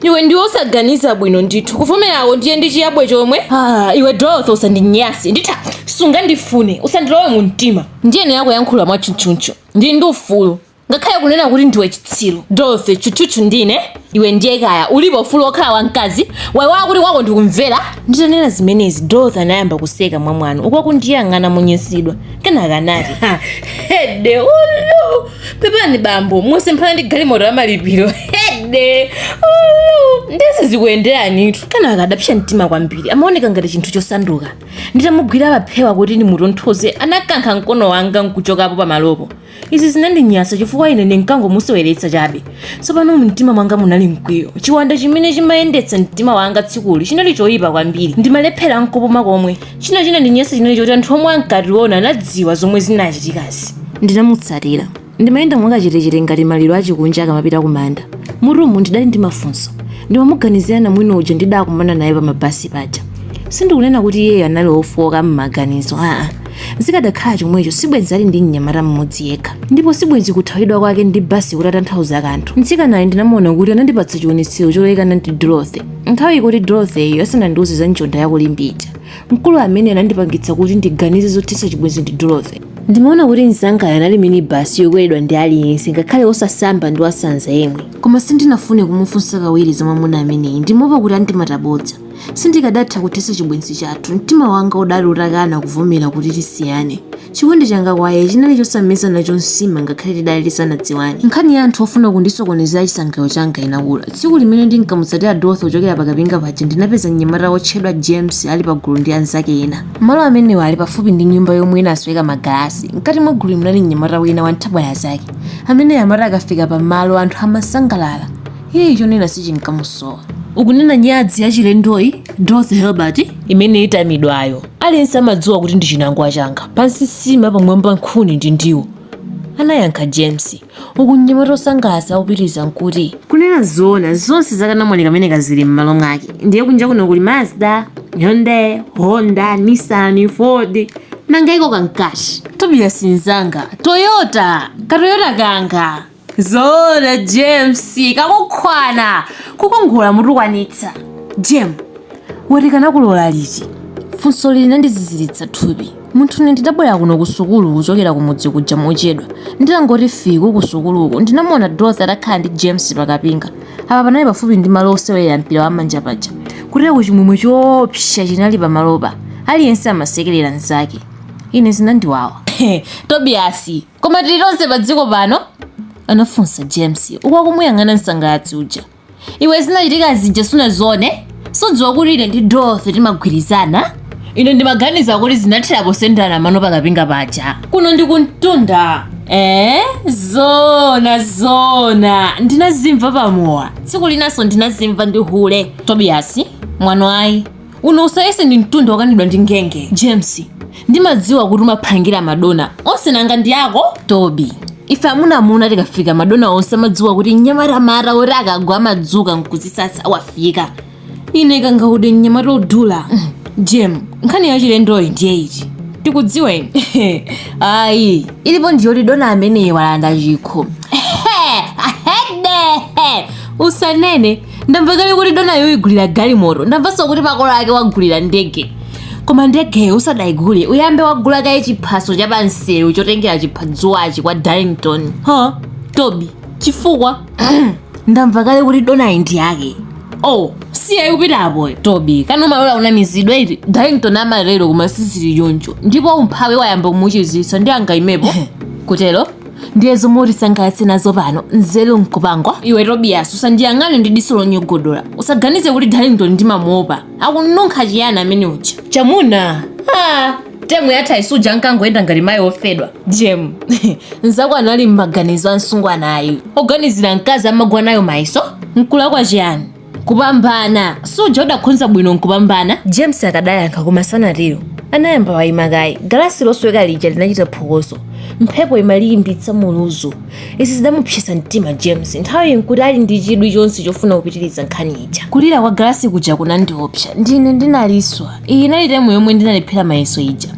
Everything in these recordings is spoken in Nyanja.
Iwe ndiwo osaganiza bwino ndithu kuvomerawo ndiye ndi chiyabwe chomwe. Iwe Dorothy usandinyasi nditha sunga ndifune usandilowe mu mtima. Ndiyene yako yankhula mwa chunchunchu ndi ufulu ngakhale kunena kuti ndiwe chitsiru. Dorothy chuchuchu ndine iwe ndiye kaya ulipo ufulu okhala wamkazi waiwala kuti kwako ndikumvera. Nditanena zimenezi Dorothy anayamba kuseka mwamwano ukwakundiyang'ana monyesidwa kenaka anati hede ulu pepani bambo musemphana ndi galimoto ya malipiro hede ndese zikuyenderani itu. Kenaka adapsha mtima kwambiri amaoneka ngati chinthu chosanduka. Nditamugwira paphewa kuti ndimutonthoze anakankha mkono wanga nkuchokapo pamalopo. Izi zinandinyasa chifukwa ine ndinkangomuseweretsa chabe. Tsopano mtima mwanga munali mkwiyo. Chiwanda chimene chimayendetsa mtima wanga tsikuli chinali choyipa kwambiri. Ndimalephera nkopuma komwe. China chinandinyasa chinali choti anthu omwe ankationa anadziwa zomwe zinachitikazi. Ndinamutsatira. Ndimayenda mwakachetechete ngati maliro achikunja akamapita kumanda. Murumu ndidali ndi mafunso. Ndimamuganizirana mwino uja ndidakumana naye pa mabasi paja. Sindikunena kuti iye anali ofoka m'maganizo zikadakhala chomwecho sibwenzi ali ndi mnyamata mmodzi yekha ndipo sibwenzi kuthawidwa kwake ndi basi kuti atanthauza kanthu. Mtsikanayo ndinamuona kuti anandipatsa chionetsero cholekana ndi Dorothy. Nthawi kuti Dorothy iyo asanandiuze za nchonda yakulimbitsa mkulu amene anandipangitsa kuti ndiganize zothetsa chibwenzi ndi Dorothy. Ndimaona kuti mzangayo anali minibasi yokwedwa ndi aliyense ngakhale osasamba ndi wasanza yemwe. Koma sindinafune kumufunsa kawiri za mwamuna ameneyi ndimuopa kuti andimatabodza. Sindikadatha kuthetsa chibwenzi chathu mtima wanga udali utakana kuvomera kuti tisiyane. Chikondi changa kwaye chinali chosamesa nacho nsima ngakhale tidali tisanadziwane. Nkhani ya anthu ofuna kundisokoneza chisankho changa inakula. Tsiku limene ndinkamutsatira Dorothy ochokera pakapinga paja ndinapeza mnyamata wotchedwa James ali pagulu ndi anzake ena. Malo amenewo ali pafupi ndi nyumba yomwe inasweka magalasi. Mkati mwa gulu munali mnyamata wina wa nthabwala zake amene amati akafika pamalo anthu amasangalala. Iye chonena sichinkamusowa. Ukunena nyadzi ya chilendoyi Dorothy Hilbert imene itamidwayo aliyense amadziwa kuti ndi chinangwa changa pansi sima pamwamba nkhuni ndi ndiwo. Anayankha James ukunyamata osangalatsa upitiriza nkuti kunena zoona zonse zakanamwalika amene kazili m'malo mwake ndiye kunja kuno kuli Mazda, Hyundai, Honda, Nissan, Ford nanga iko kankashi Tobias nzanga Toyota katoyota kanga. Zoona James kakukhwana kukongola mutukwanitsa. Jem watikana kulola liti funso linandiziziritsa thupi. Munthu ine ndidabwera kuno ku sukulu kuchokera kumudzi kuja mochedwa nditangoti fiku ku sukuluko ndinamuona Dorothy atakhala ndi James pakapinga apa panali pafupi ndi malo osewera mpira wa manja paja kutero kuchimwemwe choopsa chinali pamalopa aliyense amasekerera nzake. Ine zinandiwawa. Tobias koma tili tonse pa dziko pano? Anafunsa James ukwakumuyang'ana msangalatsi uja. Iwe zinachitika zija sunazone? Sudziwa kuti ine ndi Dorothy timagwirizana? Ine ndimaganiza kuti zinatherapo sendana mano pakapinga paja. Kuno ndikuntunda. Zona. Ndinazimva pamowa. Tsiku linaso ndinazimva ndi hule. Tobias, mwano ayi. Uno usayese ndi mtunda wakanidwa ndi ngenge. James, ndimadziwa kuti umaphangira madona. Onse nanga ndi yako? Tobi. Ife amuna tikafika madona onse amadziwa kuti nyamata oti akagwa amadzuka nkuzisatsa wafika. Ine kanga kuti nyamata odula. Jem, nkhani ya chilendoyi ndiye iti. Tikudziweni. Ayi, ilipo ndiyoti dona amene walanda chikho. Usanene, ndamva kale kuti dona yoigulira galimoto. Ndamvanso kuti makolo ake wagulira ndege. Koma ndegeyo usadayigule uyambe wagula kaye chiphaso cha pansewu chotengera chiphadzuwachi kwa Darlington. Tobi, chifukwa ndamva kale kuti donayi ndi yake. Siya ikupitapo. Tobi, kano malola unamizidwa iti Darlington amalero kumasisiri yonjo ndipo umphawi wayamba kumuchizisa ndi angaimepo. Kutelo ndiye zomwe utisangalatse nazo pano nzeru nkupangwa. Iwe Tobias usandiyang'ane ndi diso lonyogodola. Usaganize kuti Darlington ndimamuopa akununkha chiyani amene uja. Chamuna temu yatha isuja nkangoyenda ngati mayi ofedwa. Jem nzako anali m'maganizo ansungwana ayi oganizira mkazi amagwa nayo maiso nkula kwa chiyani kupambana. Suja udakhonza bwino nkupambana. James akadayankha koma sanatero. Anayamba wayima kaye galasi losweka lija linachita phokoso mphepo imaliyimbitsa muluzu. Izi zidamupsesa mtima James nthawi nkuti ali ndi chidwi chonse chofuna kupitiriza nkhani ija. Kulira kwa galasi kuja kunandiopsa ndine ndinaliswa. Iyi inali temu yomwe ndinalephera mayeso ija.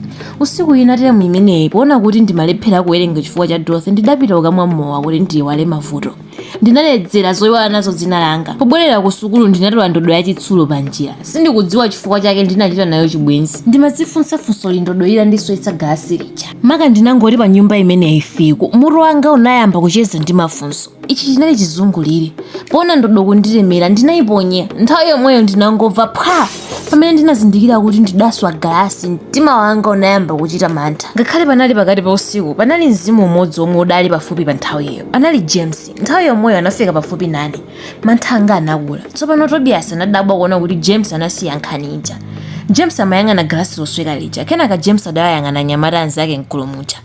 Usiku ina temu imeneyi poona kuti ndimalephera kuwerenga chifukwa cha Dorothy ndidapita ukamwa mowa kuti ndiyiwale mavuto. ndinaledzera zoyiwala nazo dzina langa. Pobwerera ku sukulu ndinatola ndodo ya chitsulo pa njira. Sindikudziwa chifukwa chake ndinachita nayo chibwenzi. Ndimadzifunsafunsa ndodo ila ndisoyetsa galasi lija. Maka ndinangoti pa nyumba imene ifiko mutu wanga unayamba kucheza ndi mafunso. Ichi chinali chizungulire. Pona ndodo kundilemera ndinayiponya. Nthawi yomweyo ndinangomva pha. Pamene ndinazindikira kuti ndidaswa galasi, mtima wanga unayamba kuchita mantha. Ngakhale panali pakati pa usiku, panali mzimu umodzi omwe udali pafupi pa nthawiyo. Anali James. Nthawi yomweyo anafika pafupi nane. Mantha anga anakula. Tsopano Tobias anadabwa kuona kuti James anasiya nkhani ija. James amayang'ana galasi losweka lija. Kenaka James adayang'ana anyamata anzake mkulu muja.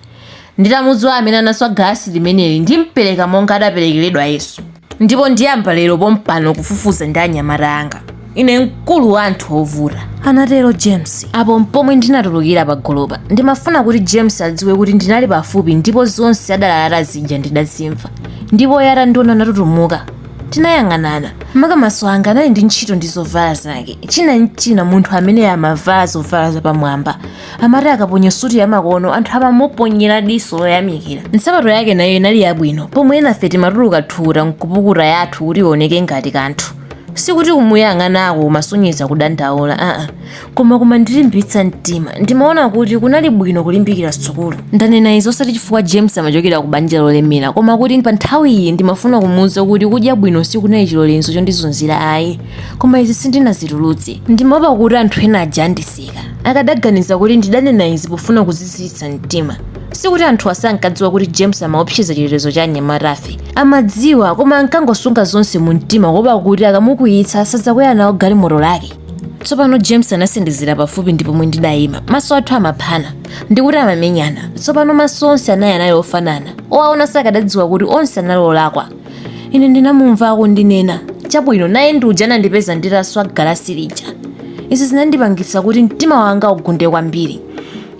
Nditamudziwa amene anaswa galasi limeneli ndimpereka monga adaperekeredwa Yesu. Ndipo ndiyamba lero pompano kufufuza ndi anyamata anga. Ine mkulu wa anthu ovuta, anatero James. Apo mpomwe ndinatulukira pa golopa. Ndimafuna kuti James adziwe kuti ndinali pafupi ndipo zonse adalalata zija ndidazimva. Ndipo yara ndiona natutumuka. Tinayang'anana. Maka maso anga anali ndi ntchito ndi zovala zake. China munthu amene amavala zovala zapamwamba. Amati akaponya suti yamakono anthu amamuponyera diso loyamikira. Nsapato yake nayo inali yabwino. Pomwe nafe timatuluka thura mkupukuta yathu kuti ioneke ngati kanthu. Sikuti kumuyang'anako masonyeza kudandaula, koma ndilimbitsa mtima. Ndimaona kuti kunali bwino kulimbikira sukulu. Ndanena izo osati chifukwa James amachokera ku banja lolemera, koma kuti pa nthawi iyi ndimafuna kumuwuza kuti kudya bwino sikunali chilolezo chondizunzira ayi. Koma izi sindinazitulutse. Ndimaopa kuti anthu ena aja andiseka. Akadaganiza kuti ndidanena izi pofuna kuzizitsa mtima. Sikuti anthu asankadziwa kuti James amaopseza chilolezo cha anyamatafe. Amadziwa koma ankangosunga zonse mu mtima kuopa kuti akamukuyitsa asadzakwera nawo galimoto lake. Tsopano James anasendezera pafupi ndipo pomwe ndidayima. Maso athu amaphana. Ndikuti amamenyana. Tsopano maso onse anali ofanana. Owaona sakadadziwa kuti onse anali olakwa. Ine ndinamumvako ndinena, chabwino naye ndi anandipeza nditaswa galasi lija. Izi zinandipangitsa kuti mtima wanga ugunde kwambiri.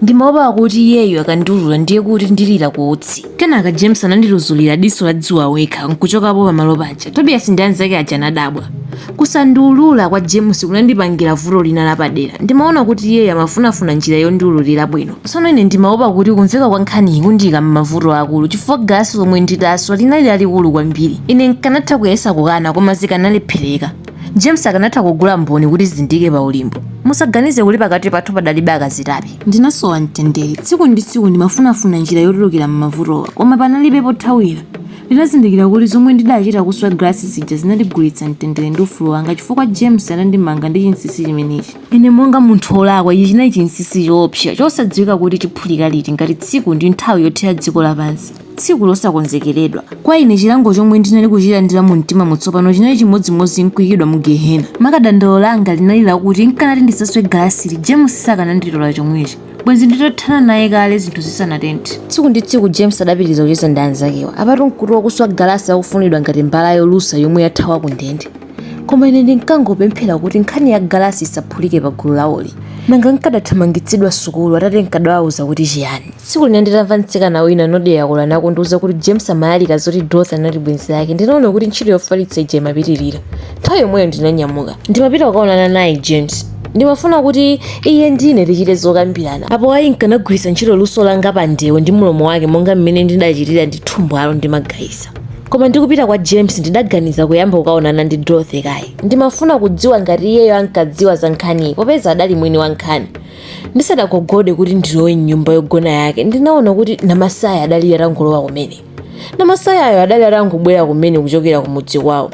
Ndimaopa kuti iyeyo akandiulula ndiye kuti ndilira kuutsi. Kenaka James anandiluzulira diso la dzuwa wekha nkuchokapo pamalo paja. Tobias ndi anzake aja anadabwa. Kusandiulula kwa James kunandipangira vuto lina lapadera. Ndimaona kuti iyeyo amafunafuna njira yondiululira bwino. Tsono ine ndimaopa kuti kumveka kwa nkhani kundiyika m'mavuto akulu chifukwa galasi lomwe ndidaswa linali lalikulu kwambiri. Ine nkanatha kuyesa kukana koma zikanalephera. James akanatha kugula mboni kuti zindike pa ulimbo. Musaganize kuti pakati pathu padalibe akazitape. Ndinasowa mtendere. Tsiku ndi tsiku ndimafunafuna njira yotulukira m'mavutowa, koma panalibe pothawira. Ndinazindikira kuti zomwe ndidachita kuswa galasi zija zinandigulitsa mtendere ndi ufulu wanga chifukwa James anandimanga ndi chinsinsi chimenechi. Ine monga munthu olakwa ichi chinali chinsinsi choopsa chosadziwika kuti chiphulika liti ngati tsiku ndi nthawi yothera dziko lapansi. Tsiku losakonzekeredwa. Kwa ine chilango chomwe ndinali kuchita ndira mu mtima mutsopano chinali chimodzimodzi nkuyikidwa mu gehena. Makadandaulo langa linali lakuti nkanati ndisaswe galasi James sakananditola chomwechi. Bwenzi nditothana naye kale zinthu zisanatenthe. Tsiku ndi tsiku James adapitiriza kucheza ndi anzakewa. Apatu mkutu wakuswa galasi akufunidwa ngati mbala yolusa yomwe yathawa ku ndende. Koma ine ndinkangopemphera kuti nkhani ya galasi isaphulike pa gulu lawoli. Nanga nkadathamangitsidwa sukulu atate nkadawauza kuti chiyani. Tsiku lina nditamva mtsikana wina Nodeya kulana kundiuza kuti James amayalika zoti Dorothy anali bwenzi lake. Ndinaona kuti ntchito yofalitsa ija imapitirira. Nthawi yomweyo ndinanyamuka. Ndimapita kukaonana naye James. Ndimafuna kuti iye ndine tichite zokambirana. Apo ayi nkanagwiritsa ntchito luso langa pa ndewo ndi mulomo wake monga mmene ndidachitira ndi thumbwalo ndi magayisa. Koma ndikupita kwa James ndidaganiza kuyamba kukaonana ndi Dorothy kaye. Ndimafuna kudziwa ngati iyeyo ankadziwa za nkhani popeza adali mwini wa nkhani. Ndisadagogode kuti ndilowe m'nyumba yogona yake ndinaona kuti Namasaya adali atangolowa kumene. Namasayayo adali atangobwera kumene kuchokera ku mudzi kwawo.